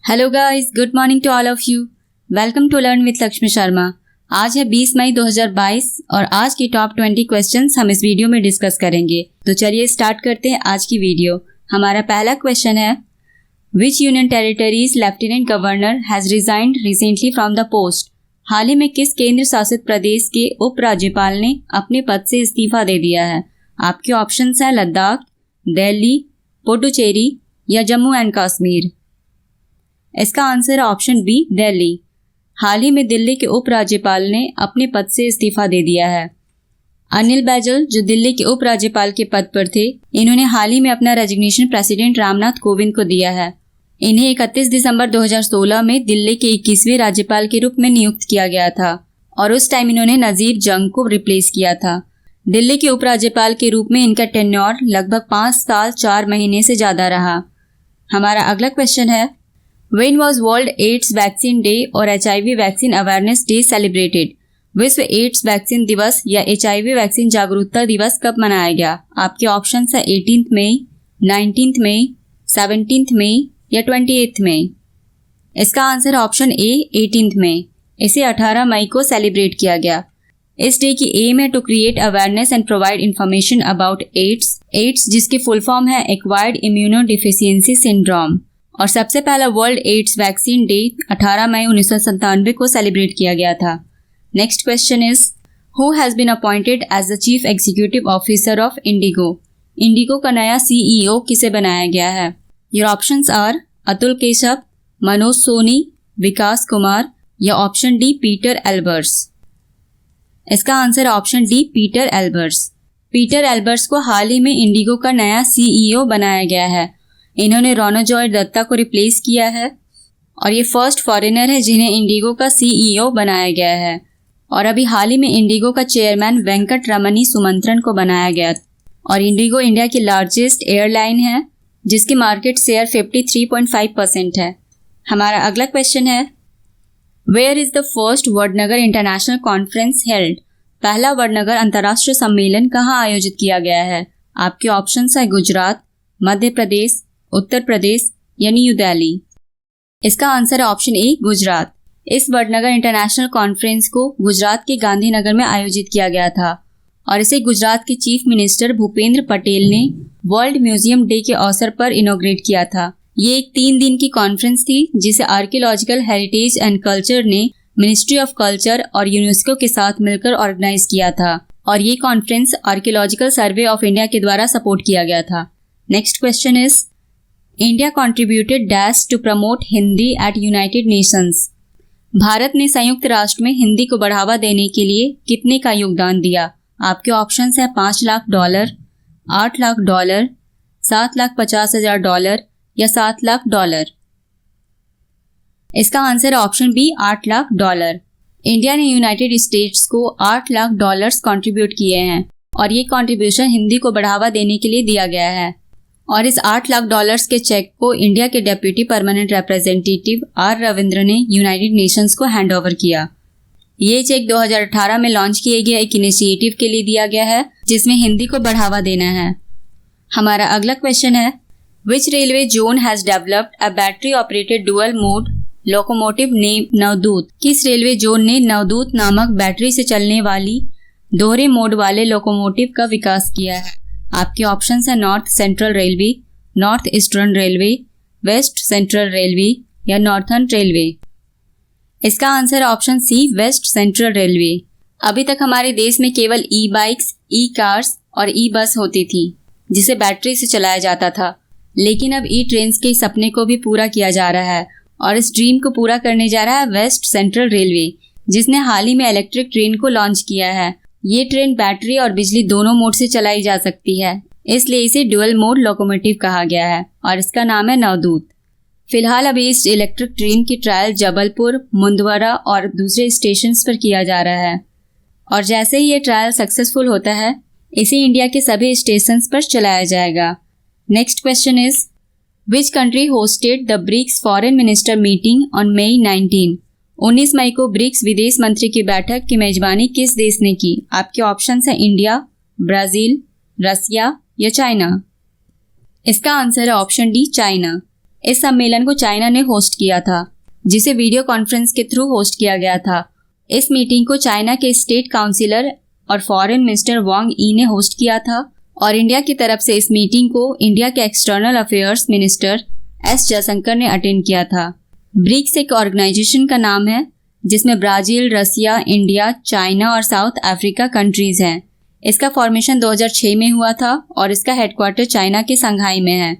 Hello guys, good morning to all of you. Welcome to learn with Lakshmi Sharma. आज है 20 मई 2022 और आज की टॉप 20 क्वेश्चंस हम इस वीडियो में डिस्कस करेंगे। तो चलिए स्टार्ट करते हैं आज की वीडियो। हमारा पहला क्वेश्चन है, which union territories lieutenant governor has resigned recently from the post. हाल ही में किस केंद्र शासित प्रदेश के उप राज्यपाल ने अपने पद से इस्तीफा दे दिया है। आपके ऑप्शंस हैं लद्दाख, दिल्ली, पुडुचेरी या जम्मू एंड कश्मीर। इसका आंसर है ऑप्शन बी, दिल्ली। हाल ही में दिल्ली के उप राज्यपाल ने अपने पद से इस्तीफा दे दिया है। अनिल बैजल जो दिल्ली के उप राज्यपाल के पद पर थे, इन्होंने हाल ही में अपना रेजिग्नेशन प्रेसिडेंट रामनाथ कोविंद को दिया है। इन्हें 31 दिसंबर 2016 में दिल्ली के 21वें राज्यपाल के रूप में नियुक्त किया गया था और उस टाइम इन्होंने नजीर जंग को रिप्लेस किया था। दिल्ली के उप राज्यपाल के रूप में इनका टेन्योर लगभग 5 साल 4 महीने से ज्यादा रहा। हमारा अगला क्वेश्चन है, When was World AIDS Vaccine Day और HIV vaccine awareness day celebrated. विश्व एड्स वैक्सीन दिवस या HIV वैक्सीन जागरूकता दिवस कब मनाया गया। आपके ऑप्शन है 18 मई, 19 मई, 17 मई या 28 मई। इसका आंसर ऑप्शन ए 18 मई। इसे 18 मई को सेलिब्रेट किया गया। इस डे की एम है to create awareness and provide information about AIDS जिसकी फुल फॉर्म है एक्वायर्ड इम्यूनो डिफिशियंसी सिंड्रोम। और सबसे पहला वर्ल्ड एड्स वैक्सीन डे 18 मई 1997 को सेलिब्रेट किया गया था। Next question is, who has been appointed as the chief executive officer of IndiGo. IndiGo का नया CEO किसे बनाया गया है। Your options are Atul Keshav, Manoj Soni, Vikas Kumar या ऑप्शन डी पीटर एल्बर्स। इसका answer option D Peter Elbers. Peter Elbers को हाल ही में इंडिगो का नया CEO बनाया गया है। इन्होंने रोनोजॉय दत्ता को रिप्लेस किया है और ये फर्स्ट फॉरेनर है जिन्हें इंडिगो का CEO बनाया गया है। और अभी हाल ही में इंडिगो का चेयरमैन वेंकट रमनी सुमंत्रन को बनाया गया और इंडिगो इंडिया की लार्जेस्ट एयरलाइन है जिसकी मार्केट शेयर 53.5% है। हमारा अगला क्वेश्चन है, where is the first Vadnagar international conference held. पहला वडनगर अंतर्राष्ट्रीय सम्मेलन कहाँ आयोजित किया गया है। आपके ऑप्शंस है गुजरात, मध्य प्रदेश, उत्तर प्रदेश या न्यू दिल्ली। इसका आंसर है ऑप्शन ए गुजरात। इस वडनगर इंटरनेशनल कॉन्फ्रेंस को गुजरात के गांधीनगर में आयोजित किया गया था और इसे गुजरात के चीफ मिनिस्टर भूपेंद्र पटेल ने वर्ल्ड म्यूजियम डे के अवसर पर इनॉग्रेट किया था। ये एक 3 दिन की कॉन्फ्रेंस थी जिसे आर्कियोलॉजिकल हेरिटेज एंड कल्चर ने मिनिस्ट्री ऑफ कल्चर और यूनेस्को के साथ मिलकर ऑर्गेनाइज किया था और ये conference archaeological survey of India के द्वारा सपोर्ट किया गया था। Next question is, India contributed dash to promote Hindi at United Nations. Bharat ने संयुक्त राष्ट्र में हिंदी को बढ़ावा देने के लिए कितने का योगदान दिया। आपके ऑप्शंस हैं $5 लाख, $8 लाख, $7,50,000 या $7 लाख। इसका आंसर है ऑप्शन बी $8 लाख। इंडिया ने यूनाइटेड स्टेट्स को $8 लाख कंट्रीब्यूट किए हैं और ये कंट्रीब्यूशन हिंदी को बढ़ावा देने के लिए दिया गया है। और इस $8 लाख के चेक को इंडिया के deputy permanent representative R Ravindra ने यूनाइटेड नेशंस को हैंड ओवर किया। ये चेक 2018 में लॉन्च किए गए एक इनिशिएटिव के लिए दिया गया है जिसमें हिंदी को बढ़ावा देना है। हमारा अगला क्वेश्चन है, which railway zone has developed a battery operated dual mode locomotive named Navdoot. किस रेलवे जोन ने नवदूत नामक बैटरी से चलने वाली दोहरे मोड वाले लोकोमोटिव का विकास किया है। आपके ऑप्शंस है North Central Railway, North Eastern Railway, West Central Railway या नॉर्थर्न रेलवे। इसका answer option C West Central Railway. अभी तक हमारे देश में केवल ई-बाइक्स, ई-कार्स और ई-बस होती थी जिसे बैटरी से चलाया जाता था, लेकिन अब ई-ट्रेन्स के सपने को भी पूरा किया जा रहा है और इस ड्रीम को पूरा करने जा रहा है वेस्ट सेंट्रल रेलवे, जिसने हाल ही में इलेक्ट्रिक ट्रेन को लॉन्च किया है। ये ट्रेन बैटरी और बिजली दोनों मोड से चलाई जा सकती है, इसलिए इसे डुअल मोड लोकोमोटिव कहा गया है और इसका नाम है नवदूत। फिलहाल अभी इस इलेक्ट्रिक ट्रेन की ट्रायल जबलपुर, मुंदवारा और दूसरे स्टेशंस पर किया जा रहा है और जैसे ही ये ट्रायल सक्सेसफुल होता है इसे इंडिया के सभी स्टेशंस पर चलाया जाएगा। Next question is, which country hosted the BRICS foreign minister meeting on May 19। 19 मई को ब्रिक्स विदेश मंत्री की बैठक की मेजबानी किस देश ने की। आपके ऑप्शंस हैं इंडिया, ब्राजील, रसिया या चाइना। इसका आंसर है ऑप्शन डी चाइना। इस सम्मेलन को चाइना ने होस्ट किया था, जिसे वीडियो कॉन्फ्रेंस के थ्रू होस्ट किया गया था। इस मीटिंग को चाइना के स्टेट काउंसिलर और फॉरेन मिनिस्टर वांग ई ने होस्ट किया था और इंडिया की तरफ से इस मीटिंग को इंडिया के external affairs minister S Jaishankar ने अटेंड किया था। ब्रिक्स एक ऑर्गेनाइजेशन का नाम है जिसमें ब्राजील, रसिया, इंडिया, चाइना और साउथ अफ्रीका कंट्रीज हैं। इसका फॉर्मेशन 2006 में हुआ था और इसका हेडक्वार्टर चाइना के संघाई में है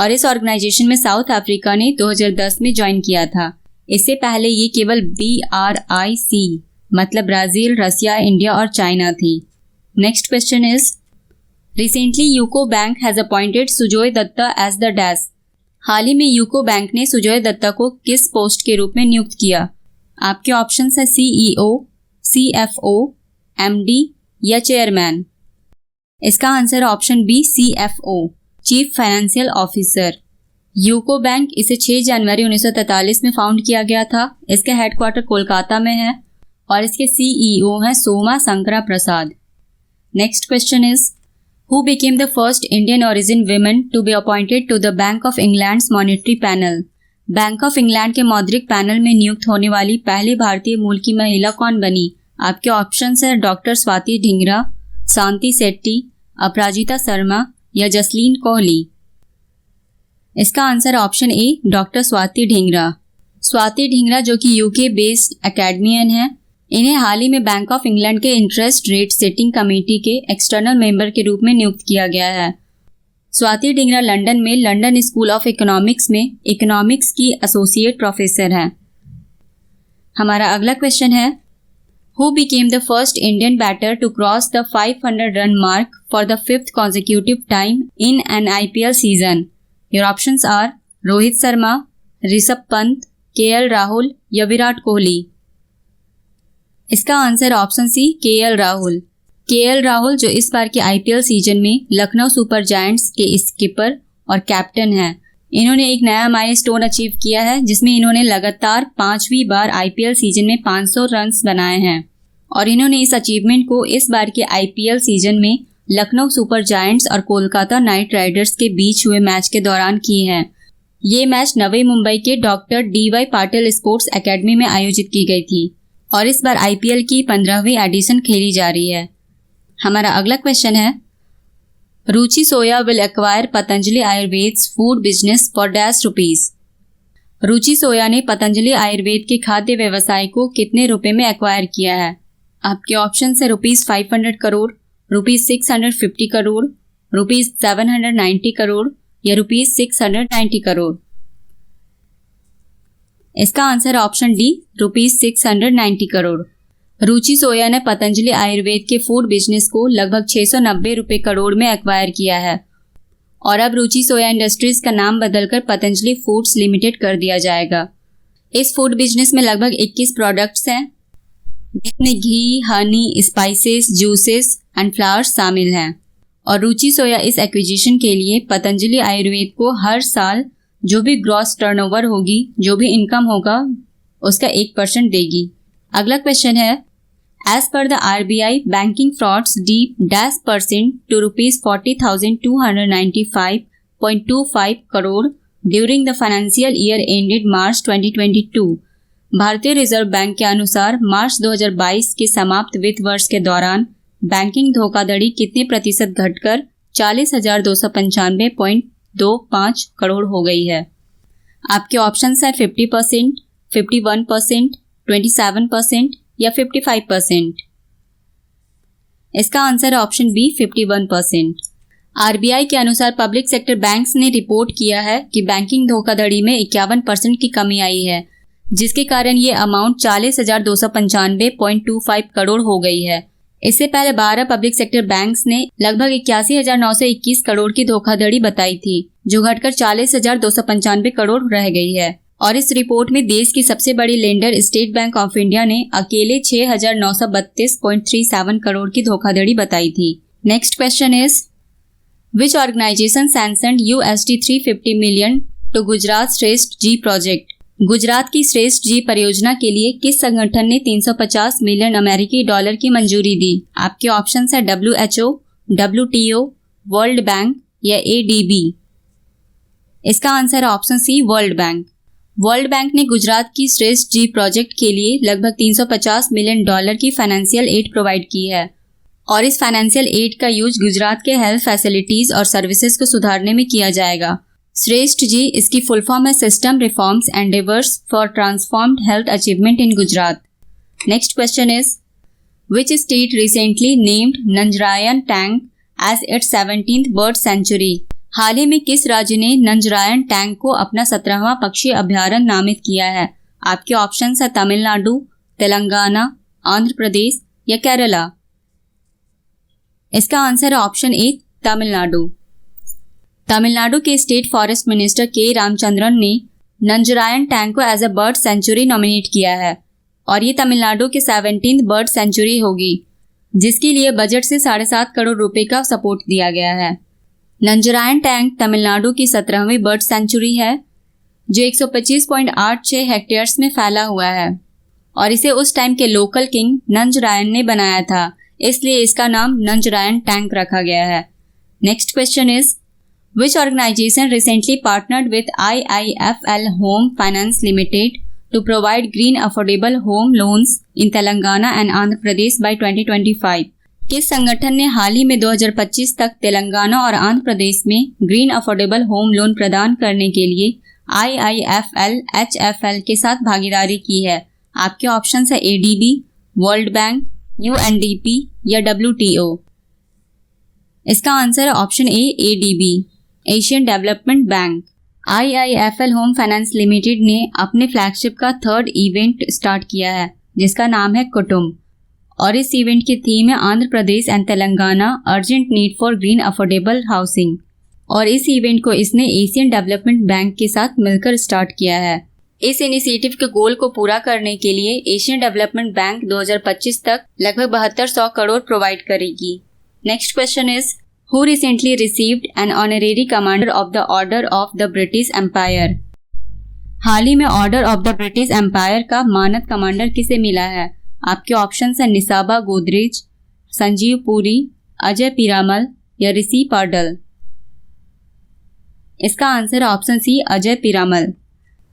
और इस ऑर्गेनाइजेशन में साउथ अफ्रीका ने 2010 में ज्वाइन किया था। इससे पहले ये केवल BRIC मतलब ब्राजील, रसिया, इंडिया और चाइना थी। Next question is recently UCO Bank has appointed Sujoy Dutta as the dash. हाल ही में यूको बैंक ने सुजोय दत्ता को किस पोस्ट के रूप में नियुक्त किया? आपके ऑप्शंस है CEO, CFO, MD या चेयरमैन। इसका answer option B CFO, chief financial officer. UCO bank इसे 6 जनवरी 1943 में फाउंड किया गया था। इसका हेडक्वार्टर कोलकाता में है और इसके CEO हैं Soma Shankara Prasad. Next question is who became the first Indian origin women to be appointed to the Bank of England's monetary panel. Bank of England के मौद्रिक पैनल में नियुक्त होने वाली पहली भारतीय मूल की महिला कौन बनी? आपके ऑप्शंस है डॉक्टर स्वाति ढींगरा, शांति शेट्टी, अपराजिता शर्मा या जसलीन कोहली। इसका answer option A doctor Swati Dhingra. Swati Dhingra जो कि यूके बेस्ड एकेडमियन है, इन्हें हाल ही में बैंक ऑफ इंग्लैंड के इंटरेस्ट रेट सेटिंग कमेटी के एक्सटर्नल मेंबर के रूप में नियुक्त किया गया है। स्वाति ढींगरा लंदन में लंदन स्कूल ऑफ इकोनॉमिक्स में इकोनॉमिक्स की एसोसिएट प्रोफेसर हैं। हमारा अगला क्वेश्चन है who became the first Indian batter to cross the 500 run mark for the 5th consecutive time in an IPL season? Your options are Rohit Sharma, Rishabh Pant, KL Rahul या विराट कोहली। इसका answer option C KL Rahul. KL Rahul जो इस बार के IPL सीजन में Lucknow Super Giants के skipper और captain हैं। इन्होंने एक नया माइलस्टोन अचीव किया है जिसमें इन्होंने लगातार 5वीं बार IPL सीजन में 500 रन्स बनाए हैं और इन्होंने इस अचीवमेंट को इस बार के IPL सीजन में लखनऊ सुपर जायंट्स और कोलकाता नाइट राइडर्स के बीच हुए मैच के दौरान किए हैं। ये मैच नवी मुंबई के doctor DY Patil sports academy में आयोजित की गई थी और इस बार IPL की 15वीं एडिशन खेली जा रही है। हमारा अगला क्वेश्चन है Ruchi Soya will acquire Patanjali Ayurved's food business for dash rupees. Ruchi Soya ने पतंजलि आयुर्वेद के खाद्य व्यवसाय को कितने रुपए में एक्वायर किया है? आपके ऑप्शन है ₹500 करोड़, ₹650 करोड़, ₹790 करोड़ या ₹690 करोड़। इसका आंसर ऑप्शन डी ₹690 करोड़। रुचि सोया ने पतंजलि आयुर्वेद के फूड बिजनेस को लगभग 690 रुपये करोड़ में एक्वायर किया है और अब रुचि सोया इंडस्ट्रीज का नाम बदलकर पतंजलि फूड्स लिमिटेड कर दिया जाएगा। इस फूड बिजनेस में लगभग 21 प्रोडक्ट्स हैं जिसमें ghee, honey, spices, juices and flowers शामिल हैं और रुचि सोया इस एक्विजिशन के लिए पतंजलि आयुर्वेद को हर साल जो भी ग्रॉस टर्नओवर होगी, जो भी इनकम होगा, उसका 1% देगी। अगला क्वेश्चन है as per the RBI banking frauds dip -% to ₹40,295.25 crore during the financial year ended March 2022। भारतीय रिजर्व बैंक के अनुसार मार्च 2022 के समाप्त वित्त वर्ष के दौरान बैंकिंग धोखाधड़ी कितने प्रतिशत घटकर 40,295.25 करोड़ हो गई है? आपके ऑप्शंस है 50%, 51%, 27% या 55%। इसका आंसर है ऑप्शन बी 51%। RBI के अनुसार पब्लिक सेक्टर बैंक्स ने रिपोर्ट किया है कि बैंकिंग धोखाधड़ी में 51% की कमी आई है, जिसके कारण ये अमाउंट 40,295.25 करोड़ हो गई है। इससे पहले 12 पब्लिक सेक्टर बैंक्स ने लगभग 81,921 करोड़ की धोखाधड़ी बताई थी, जो घटकर 40,295 करोड़ रह गई है। और इस रिपोर्ट में देश की सबसे बड़ी lender State Bank of India ने अकेले 6,932.37 करोड़ की धोखाधड़ी बताई थी। Next question is which organisation sanctioned $350 million to Gujarat Shrestha G project. Gujarat की श्रेष्ठ जी परियोजना के लिए किस संगठन ने 350 मिलियन अमेरिकी डॉलर की मंजूरी दी? आपके ऑप्शंस है WHO, WTO, वर्ल्ड बैंक या ADB। इसका आंसर है option C, World Bank. World Bank ने गुजरात की श्रेष्ठ जी प्रोजेक्ट के लिए लगभग $350 मिलियन की फाइनेंशियल एड प्रोवाइड की है और इस फाइनेंशियल एड का यूज गुजरात के हेल्थ फैसिलिटीज और सर्विसेज को सुधारने में किया जाएगा। श्रेष्ठ जी इसकी फुल फॉर्म है system reforms endeavours for transformed health achievement in Gujarat. Next question is which state recently named Nanjarayan tank as its 17th bird century. हाल ही में किस राज्य ने नंजरायन टैंक को अपना 17वां पक्षी अभ्यारण्य नामित किया है? आपके ऑप्शन है तमिलनाडु, तेलंगाना, आंध्र प्रदेश या केरला। इसका आंसर है ऑप्शन ए, तमिलनाडु। तमिलनाडु के state forest minister K Ramachandran ने नंजरायन टैंक को as a bird sanctuary nominate किया है और ये तमिलनाडु के 17th बर्ड सेंचुरी होगी, जिसके लिए बजट से 7.5 करोड़ रुपए का सपोर्ट दिया गया है। नंजरायन टैंक तमिलनाडु की 17वीं बर्ड सेंचुरी है जो 125.86 हेक्टेयर्स में फैला हुआ है और इसे उस टाइम के लोकल किंग नंजरायन ने बनाया था, इसलिए इसका नाम नंजरायन टैंक रखा गया है। Next question is which organisation recently partnered with IIFL Home Finance Limited to provide green affordable home loans in Telangana and Andhra Pradesh by 2025। किस संगठन ने हाल ही में 2025 तक तेलंगाना और आंध्र प्रदेश में ग्रीन अफोर्डेबल होम लोन प्रदान करने के लिए IIFL HFL के साथ भागीदारी की है? आपके ऑप्शन है ADB, वर्ल्ड बैंक, UNDP या WTO। इसका आंसर है ऑप्शन ए, ADB, Asian development bank. IIFL Home Finance limited ने अपने फ्लैगशिप का 3rd इवेंट स्टार्ट किया है जिसका नाम है कुटुंब और इस इवेंट की थीम है Andhra Pradesh and Telangana urgent need for green affordable housing और इस इवेंट को इसने एशियन डेवलपमेंट बैंक के साथ मिलकर स्टार्ट किया है। इस इनिशिएटिव के गोल को पूरा करने के लिए एशियन डेवलपमेंट बैंक 2025 तक लगभग 7200 करोड़ प्रोवाइड करेगी। Next question is Who recently received an honorary commander of the Order of the British Empire? हाल ही में Order of the British Empire का मानद कमांडर किसे मिला है? आपके ऑप्शन है निसाबा गोदरेज, संजीव पुरी, अजय पीरामल या ऋषि पाडल। इसका answer option C, Ajay Piramal.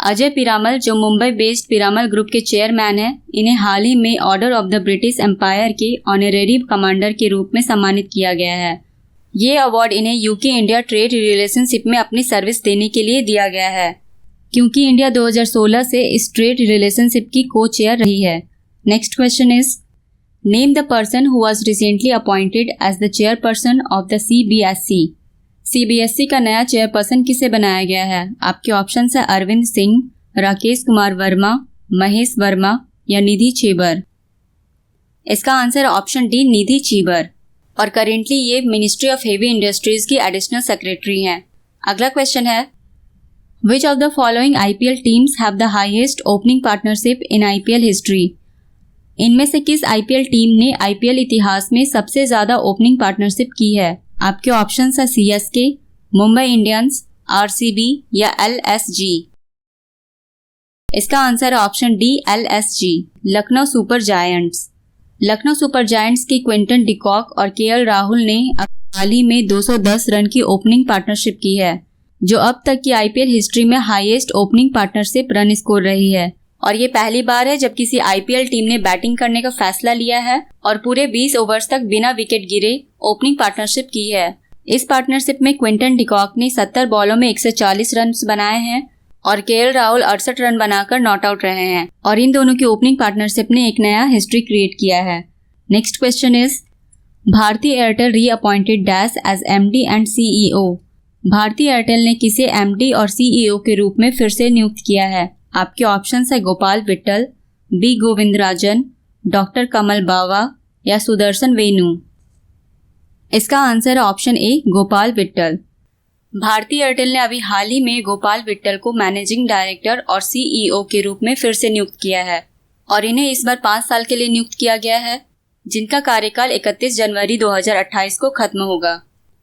Ajay Piramal जो मुंबई बेस्ड पीरामल ग्रुप के चेयरमैन हैं, इन्हें हाल ही में Order of the British Empire के ऑनरेरी कमांडर के रूप में सम्मानित किया गया है। ये अवार्ड इन्हें यूके इंडिया ट्रेड रिलेशनशिप में अपनी सर्विस देने के लिए दिया गया है क्योंकि इंडिया 2016 से इस ट्रेड रिलेशनशिप की को चेयर रही है। Next question is name the person who was recently appointed as the chairperson of the CBSE। CBSE का नया चेयरपर्सन किसे बनाया गया है? आपके ऑप्शन है अरविंद सिंह, राकेश कुमार वर्मा, महेश वर्मा या निधि छेबर। इसका आंसर ऑप्शन डी, निधि छेबर और करेंटली ये मिनिस्ट्री ऑफ हेवी इंडस्ट्रीज की एडिशनल सेक्रेटरी हैं। अगला क्वेश्चन है which of the following IPL teams have the highest opening partnership in IPL history. इनमें से किस IPL टीम ने IPL इतिहास में सबसे ज्यादा ओपनिंग पार्टनरशिप की है? आपके ऑप्शन है CSK, मुंबई इंडियंस, RCB या LSG। इसका आंसर है option D, LSG, Lucknow Super giants. Lucknow Super Giants के क्विंटन डिकॉक और KL राहुल ने हाल ही में 210 रन की ओपनिंग पार्टनरशिप की है जो अब तक की IPL हिस्ट्री में highest opening partnership run score रही है और ये पहली बार है जब किसी IPL टीम ने बैटिंग करने का फैसला लिया है और पूरे 20 ओवर्स तक बिना विकेट गिरे ओपनिंग पार्टनरशिप की है। इस पार्टनरशिप में क्विंटन डिकॉक ने 70 बॉलों में 140 रन बनाए हैं और KL राहुल 68 रन बनाकर नॉट आउट रहे हैं और इन दोनों की ओपनिंग पार्टनरशिप ने एक नया हिस्ट्री क्रिएट किया है। Next question is Bharti Airtel reappointed dash as MD and CEO। Bharti Airtel ने किसे MD और CEO के रूप में फिर से नियुक्त किया है? आपके ऑप्शन है गोपाल विट्टल, B गोविंदराजन, डॉक्टर कमल बावा या सुदर्शन वेनु। इसका आंसर है option A, Gopal Vittal. Bharti Airtel ने अभी हाल ही में गोपाल विट्टल को मैनेजिंग डायरेक्टर और CEO के रूप में फिर से नियुक्त किया है और इन्हें इस बार 5 साल के लिए नियुक्त किया गया है जिनका कार्यकाल 31 जनवरी 2028 को खत्म होगा।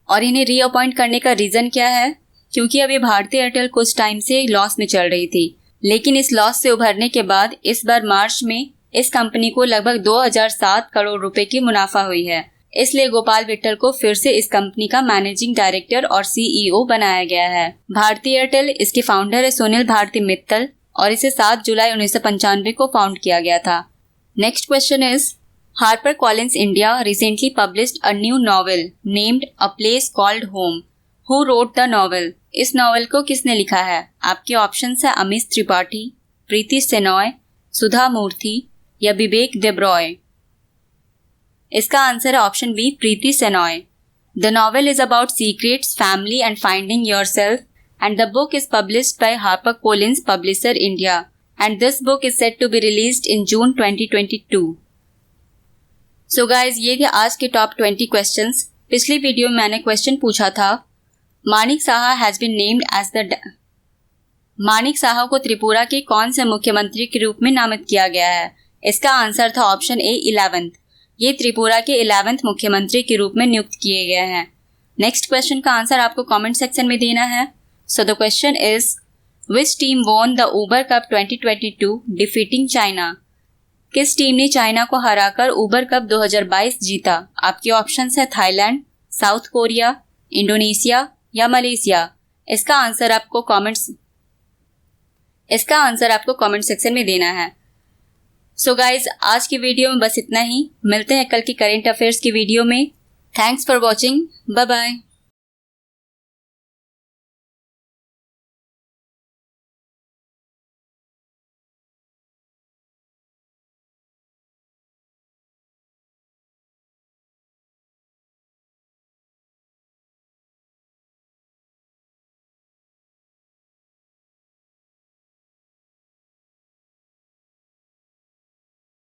और इन्हें रीअपॉइंट करने का रीजन क्या है? क्योंकि अभी भारती एयरटेल कुछ टाइम से लॉस में चल रही थी, लेकिन इस लॉस से उभरने के बाद इस बार मार्च में इस कंपनी को लगभग 2007 करोड़ रुपए की मुनाफा हुई है इसलिए गोपाल विट्ठल को फिर से इस कंपनी का मैनेजिंग डायरेक्टर और CEO बनाया गया है। भारती एयरटेल, इसके फाउंडर है सुनील भारती मित्तल और इसे 7 जुलाई 1995 को फाउंड किया गया था। Next question is HarperCollins India recently published a new novel named A Place Called Home. Who wrote the novel? इस नॉवल को किसने लिखा है? आपके ऑप्शंस है अमिश त्रिपाठी, प्रीति सेनॉय, सुधा मूर्ति या विवेक देब्रॉय। इसका आंसर है option B, Preeti Shenoy. The novel is about secrets, family and finding yourself and the book is published by HarperCollins Publisher India and this book is set to be released in June 2022. So guys, ये थे आज के top 20 questions. पिछली video में मैंने question पूछा था Manik Saha has been named as the Manik Saha को त्रिपुरा के कौन से मुख्यमंत्री के रूप में नामित किया गया है? इसका आंसर था ऑप्शन ए, 11th। ये त्रिपुरा के 11th मुख्यमंत्री के रूप में नियुक्त किए गए हैं। नेक्स्ट क्वेश्चन का आंसर आपको कमेंट सेक्शन में देना है। So the question is which team won the Uber cup 2022 defeating China? किस टीम ने चाइना को हराकर उबर कप 2022 जीता? आपके ऑप्शंस है थाईलैंड, साउथ कोरिया, इंडोनेशिया या मलेशिया। इसका आंसर आपको कमेंट सेक्शन में देना है। सो गाइज, आज की वीडियो में बस इतना ही। मिलते हैं कल की करेंट अफेयर्स की वीडियो में। Thanks for watching. Bye bye.